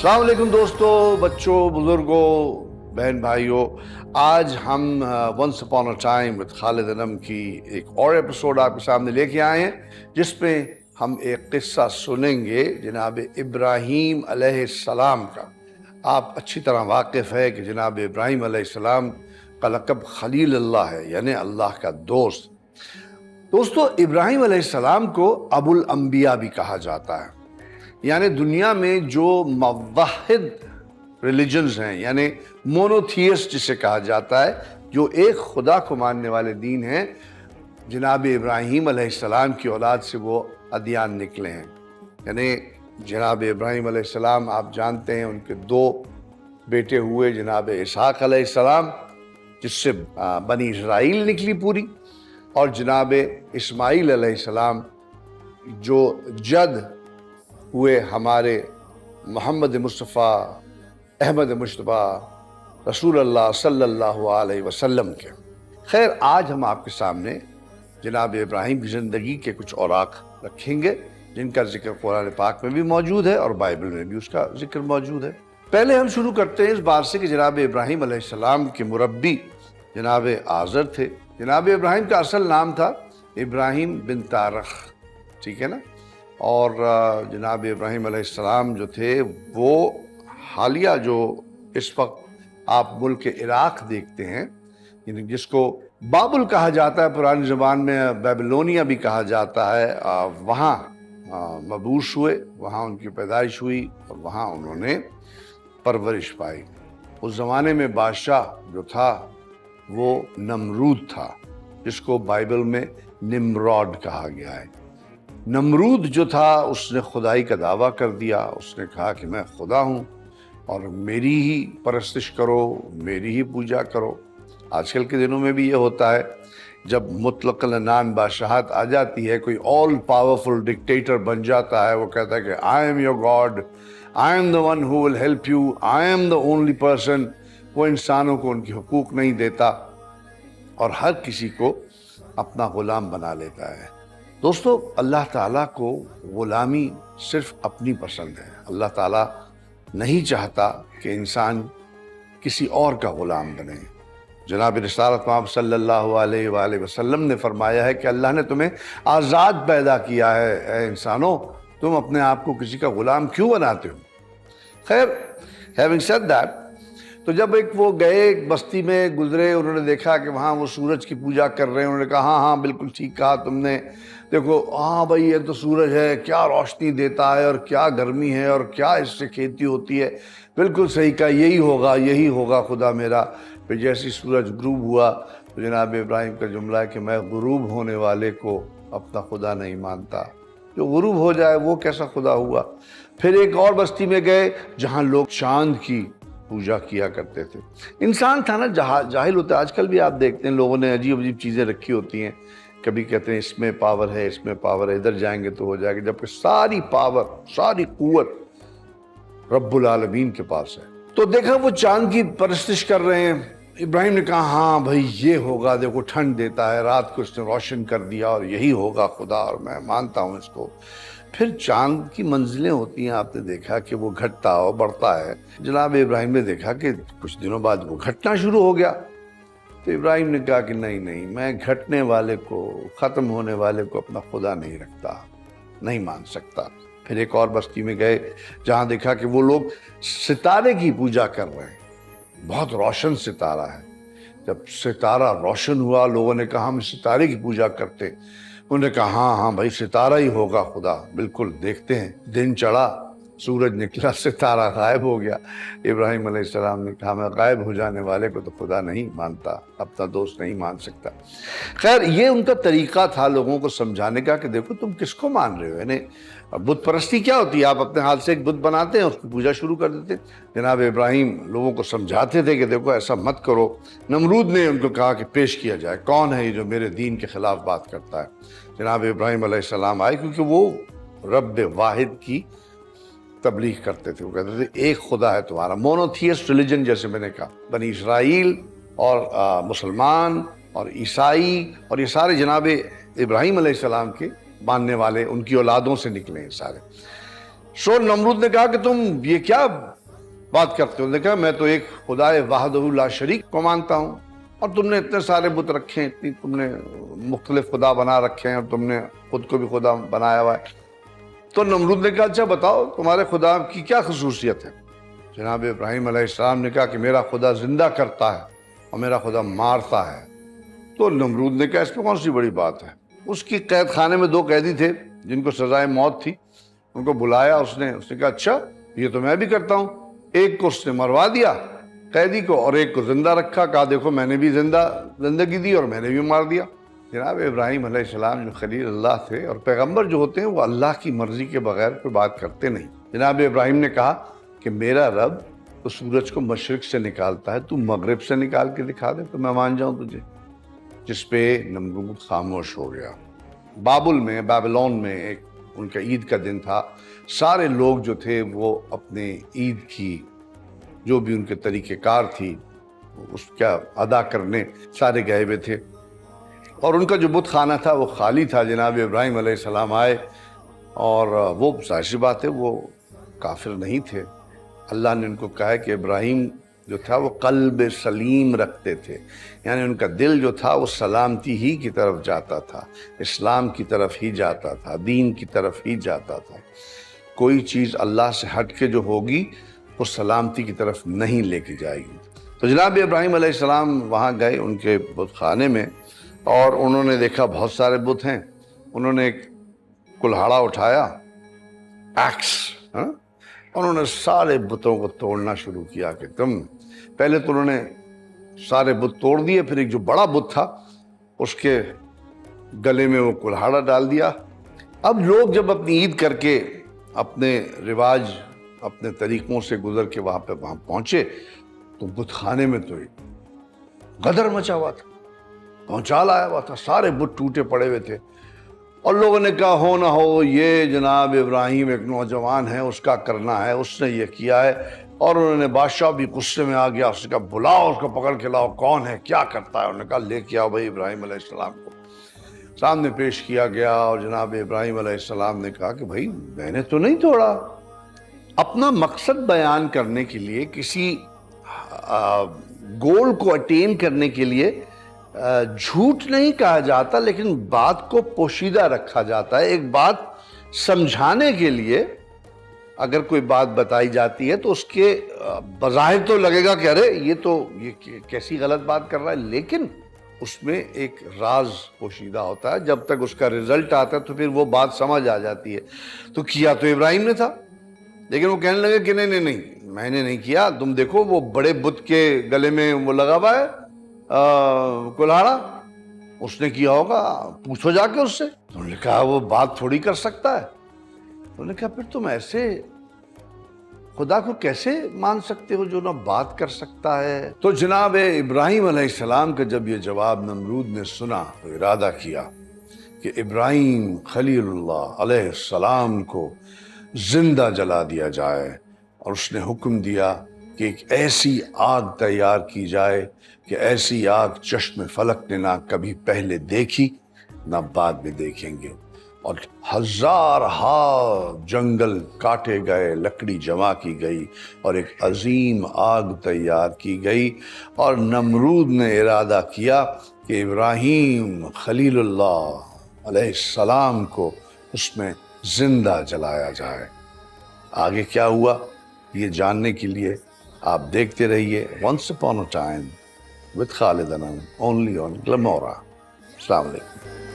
अस्सलाम वालेकुम दोस्तों, बच्चों, बुजुर्गों, बहन भाइयों। आज हम once upon a time with Khalid Anam की एक और एपिसोड आपके सामने लेके आए हैं, जिसमें हम एक किस्सा सुनेंगे जनाब इब्राहीम अलैहिस्सलाम का। आप अच्छी तरह वाकिफ़ है कि जनाब इब्राहीम अलैहिस्सलाम का लक़ब खलील अल्लाह है, यानी अल्लाह का दोस्त। दोस्तों, इब्राहीम अलैहिस्सलाम को अबुल अंबिया भी कहा जाता है, यानी दुनिया में जो मुवहिद रिलीजन्स हैं, यानी मोनोथियस्ट जिसे कहा जाता है, जो एक खुदा को मानने वाले दीन हैं, जनाब इब्राहीम अलैहिस्सलाम की औलाद से वो अदियान निकले हैं। यानी जनाब इब्राहीम अलैहिस्सलाम, आप जानते हैं, उनके दो बेटे हुए, जनाब इसहाक अलैहिस्सलाम जिससे बनी इसराइल निकली पूरी, और जनाब इस्माइल अलैहिस्सलाम जो जद हुए हमारे मोहम्मद मुस्तफ़ा अहमद मुश्तबा रसूल अल्लाह सल्लल्लाहु अलैहि वसल्लम के। खैर, आज हम आपके सामने जनाब इब्राहीम की ज़िंदगी के कुछ औराक रखेंगे, जिनका जिक्र कुरान पाक में भी मौजूद है और बाइबल में भी उसका जिक्र मौजूद है। पहले हम शुरू करते हैं इस बात से कि जनाब इब्राहीम अलैहिस्सलाम के मुरब्बी जनाब आज़र थे। जनाब इब्राहीम का असल नाम था इब्राहीम बिन तारख, ठीक है ना। और जनाब इब्राहीम अलैहिस्सलाम जो थे वो हालिया जो इस वक्त आप मुल्क इराक़ देखते हैं, यानी जिसको बाबुल कहा जाता है, पुरानी ज़बान में बेबीलोनिया भी कहा जाता है, वहाँ मबूस हुए, वहाँ उनकी पैदाइश हुई और वहाँ उन्होंने परवरिश पाई। उस ज़माने में बादशाह जो था वो नमरूद था, जिसको बाइबल में निम्रॉड कहा गया है। नमरूद जो था उसने खुदाई का दावा कर दिया। उसने कहा कि मैं खुदा हूँ और मेरी ही परस्तिश करो, मेरी ही पूजा करो। आजकल के दिनों में भी ये होता है, जब मुतलक़ल अनान बादशाहत आ जाती है, कोई ऑल पावरफुल डिक्टेटर बन जाता है, वो कहता है कि I am your God, I am the one who will help you, I am the only person. वो इंसानों को उनके हुकूक नहीं देता और हर किसी को अपना गुलाम बना लेता है। दोस्तों, अल्लाह ताला को ग़ुलामी सिर्फ अपनी पसंद है। अल्लाह ताला नहीं चाहता कि इंसान किसी और का ग़ुलाम बने। जनाब रिसालत मआब सल्लल्लाहु अलैहि वसल्लम ने फरमाया है कि अल्लाह ने तुम्हें आज़ाद पैदा किया है, ऐ इंसानों, तुम अपने आप को किसी का ग़ुलाम क्यों बनाते हो। खैर, हैविंग सेड दैट, तो जब वो गए, एक बस्ती में गुजरे, उन्होंने देखा कि वहाँ वो सूरज की पूजा कर रहे हैं। उन्होंने कहा हाँ हाँ, बिल्कुल ठीक कहा तुमने, देखो, हाँ भाई, ये तो सूरज है, क्या रोशनी देता है और क्या गर्मी है और क्या इससे खेती होती है। बिल्कुल सही कहा, यही होगा खुदा मेरा। फिर जैसे सूरज गुरूब हुआ तो जनाब इब्राहीम का जुमला है कि मैं गुरूब होने वाले को अपना खुदा नहीं मानता। जो गुरूब हो जाए वो कैसा खुदा हुआ। फिर एक और बस्ती में गए जहाँ लोग चांद की पूजा किया करते थे। इंसान था ना, जाहिल होता है। आजकल भी आप देखते हैं लोगों ने अजीब अजीब चीज़ें रखी होती हैं। कभी कहते हैं इसमें पावर है, इसमें पावर है, इधर जाएंगे तो हो जाएगा, जबकि सारी पावर, सारी कुव्वत रब्बुल आलमीन के पास है। तो देखा वो चांद की परस्तिश कर रहे हैं। इब्राहीम ने कहा हाँ भाई, ये होगा, देखो ठंड देता है, रात को इसने रोशन कर दिया और यही होगा खुदा, और मैं मानता हूँ इसको। फिर चांद की मंजिलें होती हैं, आपने देखा कि वो घटता और बढ़ता है। जनाब इब्राहीम ने देखा कि कुछ दिनों बाद वो घटना शुरू हो गया। तो इब्राहीम ने कहा कि नहीं नहीं, मैं घटने वाले को, ख़त्म होने वाले को अपना खुदा नहीं रखता, नहीं मान सकता। फिर एक और बस्ती में गए जहाँ देखा कि वो लोग सितारे की पूजा कर रहे हैं। बहुत रोशन सितारा है। जब सितारा रोशन हुआ, लोगों ने कहा हम सितारे की पूजा करते। उन्होंने कहा हाँ हाँ भाई, सितारा ही होगा खुदा, बिल्कुल देखते हैं। दिन चढ़ा, सूरज निकला, सितारा गायब हो गया। इब्राहीम अलैहिस्सलाम ने कहा मैं गायब हो जाने वाले को तो खुदा नहीं मानता, अपना दोस्त नहीं मान सकता। खैर, ये उनका तरीका था लोगों को समझाने का कि देखो तुम किसको मान रहे हो। यानी बुत परस्ती क्या होती है, आप अपने हाथ से एक बुत बनाते हैं, उसकी पूजा शुरू कर देते। जनाब इब्राहीम लोगों को समझाते थे कि देखो ऐसा मत करो। नमरूद ने उनको कहा कि पेश किया जाए, कौन है ये जो मेरे दीन के खिलाफ बात करता है। जनाब इब्राहीम अलैहिस्सलाम आए, क्योंकि वो रब वाहिद की तबलीग करते थे। वो कहते थे एक खुदा है तुम्हारा, मोनोथियस्ट रिलीजन, जैसे मैंने कहा। बनी इसराइल और मुसलमान और ईसाई और ये सारे जनाब इब्राहीम अलैहिस्सलाम के मानने वाले, उनकी औलादों से निकले हैं सारे। سو نمرود نے کہا کہ تم یہ کیا بات کرتے ہو؟ نے کہا میں تو ایک خدا وحدہ لا شریک کو مانتا ہوں، اور تم نے اتنے سارے بت رکھے ہیں، اتنی تم نے مختلف خدا بنا رکھے ہیں، اور تم نے خود کو بھی خدا بنایا ہوا ہے۔ تو نمرود نے کہا اچھا بتاؤ تمہارے خدا کی کیا خصوصیت ہے؟ جناب ابراہیم علیہ السلام نے کہا کہ میرا خدا زندہ کرتا ہے اور میرا خدا مارتا ہے۔ تو نمرود نے کہا اس میں کون سی بڑی بات ہے؟ اس کی قید خانے میں 2 قیدی تھے جن کو سزائے موت تھی، ان کو بلایا اس نے کہا اچھا یہ تو میں بھی کرتا ہوں۔ ایک کو اس نے مروا دیا قیدی کو، اور ایک کو زندہ رکھا، کہا دیکھو میں نے بھی زندگی دی اور میں نے بھی مار دیا۔ جناب ابراہیم علیہ السلام جو خلیل اللہ تھے، اور پیغمبر جو ہوتے ہیں وہ اللہ کی مرضی کے بغیر کوئی بات کرتے نہیں۔ جناب ابراہیم نے کہا کہ میرا رب تو سورج کو مشرق سے نکالتا ہے، تو مغرب سے نکال کے دکھا دے تو میں مان جاؤں تجھے۔ جس پہ نمرود خاموش ہو گیا۔ بیبلون میں ایک ان کا عید کا دن تھا، سارے لوگ جو تھے وہ اپنے عید کی جو بھی ان کے طریقہ کار تھی اس کا ادا کرنے سارے گئے ہوئے تھے، اور ان کا جو بت خانہ تھا وہ خالی تھا۔ جناب ابراہیم علیہ السلام آئے، اور وہ ظاہر سی بات ہے وہ کافر نہیں تھے۔ اللہ نے ان کو کہا کہ ابراہیم جو تھا وہ قلب سلیم رکھتے تھے، یعنی ان کا دل جو تھا وہ سلامتی ہی کی طرف جاتا تھا، اسلام کی طرف ہی جاتا تھا، دین کی طرف ہی جاتا تھا۔ کوئی چیز اللہ سے ہٹ کے جو ہوگی وہ سلامتی کی طرف نہیں لے کے جائے گی۔ تو جناب ابراہیم علیہ السلام وہاں گئے ان کے بت خانے میں، اور انہوں نے دیکھا بہت سارے بت ہیں۔ انہوں نے ایک کلہاڑا اٹھایا، ایکس، انہوں نے سارے بتوں کو توڑنا شروع کیا۔ کہ پہلے تو انہوں نے سارے بت توڑ دیے، پھر ایک جو بڑا بت تھا اس کے گلے میں وہ کلہاڑا ڈال دیا۔ اب لوگ جب اپنی عید کر کے اپنے رواج اپنے طریقوں سے گزر کے وہاں پہنچے تو بت خانے میں تو غدر مچا ہوا تھا، پہنچال آیا ہوا تھا، سارے بت ٹوٹے پڑے ہوئے تھے، اور لوگوں نے کہا ہو نہ ہو یہ جناب ابراہیم ایک نوجوان ہے، اس کا کرنا ہے، اس نے یہ کیا ہے۔ اور انہوں نے بادشاہ بھی غصے میں آ گیا، اس نے کہا بلاؤ اس کو، پکڑ کے لاؤ، کون ہے کیا کرتا ہے؟ انہوں نے کہا لے کے آؤ بھائی ابراہیم علیہ السلام کو۔ سامنے پیش کیا گیا، اور جناب ابراہیم علیہ السلام نے کہا کہ بھائی میں نے تو نہیں توڑا۔ اپنا مقصد بیان کرنے کے لیے، کسی گول کو اٹین کرنے کے لیے جھوٹ نہیں کہا جاتا، لیکن بات کو پوشیدہ رکھا جاتا ہے۔ ایک بات سمجھانے کے لیے اگر کوئی بات بتائی جاتی ہے تو اس کے بظاہر تو لگے گا کہ ارے یہ کیسی غلط بات کر رہا ہے، لیکن اس میں ایک راز پوشیدہ ہوتا ہے۔ جب تک اس کا رزلٹ آتا ہے تو پھر وہ بات سمجھ آ جاتی ہے۔ تو کیا تو ابراہیم نے تھا، لیکن وہ کہنے لگے کہ نہیں میں نے نہیں کیا، تم دیکھو وہ بڑے بت کے گلے میں وہ لگا ہوا ہے کلہاڑا، اس نے کیا ہوگا، پوچھو جا کے اس سے۔ انہوں نے کہا وہ بات تھوڑی کر سکتا ہے۔ انہوں نے کہا پھر تم ایسے خدا کو کیسے مان سکتے ہو جو نہ بات کر سکتا ہے؟ تو جناب ابراہیم علیہ السلام کا جب یہ جواب نمرود نے سنا تو ارادہ کیا کہ ابراہیم خلیل اللہ علیہ السلام کو زندہ جلا دیا جائے، اور اس نے حکم دیا کہ ایک ایسی آگ تیار کی جائے کہ ایسی آگ چشم فلک نے نہ کبھی پہلے دیکھی نہ بعد میں دیکھیں گے۔ اور ہزارہا جنگل کاٹے گئے، لکڑی جمع کی گئی، اور ایک عظیم آگ تیار کی گئی، اور نمرود نے ارادہ کیا کہ ابراہیم خلیل اللہ علیہ السلام کو اس میں زندہ جلایا جائے۔ آگے کیا ہوا یہ جاننے کے لیے آپ دیکھتے رہیے Once Upon a Time with Khalid Anam only on Glamora۔ السلام علیکم۔